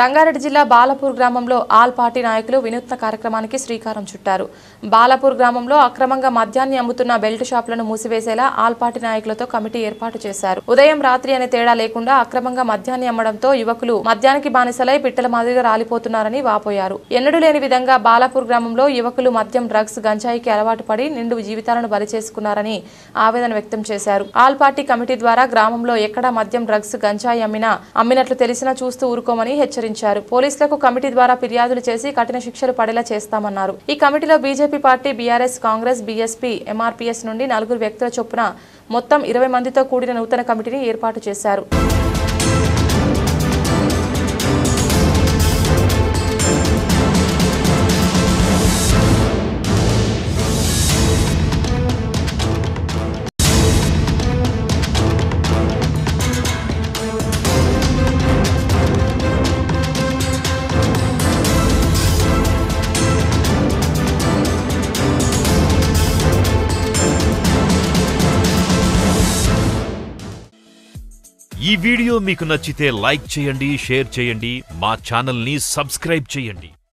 రంగారెడ్డి జిల్లా బాలపూర్ గ్రామంలో all party నాయకులు వినూత్న కార్యక్రమానికి శ్రీకారం చుట్టారు. బాలపూర్ గ్రామంలో అక్రమంగా మద్యాన్ని అమ్ముతున్న బెల్ట్ షాపులను మూసివేసేలా ఆల్ పార్టీ నాయకులతో కమిటీ ఏర్పాటు చేశారు. ఉదయం రాత్రి అనే తేడా లేకుండా అక్రమంగా మద్యాన్ని అమ్మడంతో యువకులు మద్యానికి బానిసలై పిట్టల మాదిరిగా రాలిపోతున్నారని వాపోయారు. ఎన్నడూ లేని విధంగా బాలపూర్ గ్రామంలో యువకులు మద్యం, డ్రగ్స్, గంజాయికి అలవాటు పడి నిండు జీవితాలను బలి చేసుకున్నారని ఆవేదన వ్యక్తం చేశారు. ఆల్ పార్టీ కమిటీ ద్వారా గ్రామంలో ఎక్కడా మద్యం, డ్రగ్స్, గంజాయి అమ్మినట్లు తెలిసినా చూస్తూ ఊరుకోమని హెచ్చరించారు. పోలీసులకు కమిటీ ద్వారా ఫిర్యాదులు చేసి కఠిన శిక్షలు పడేలా చేస్తామన్నారు. ఈ కమిటీలో BJP party, BRS, Congress, BSP, MRPS నుండి 4 వ్యక్తుల చొప్పున మొత్తం 20 మందితో కూడిన నూతన కమిటీని ఏర్పాటు చేశారు. ఈ వీడియో మీకు నచ్చితే లైక్ చేయండి, షేర్ చేయండి, మా ఛానల్ని సబ్స్క్రైబ్ చేయండి.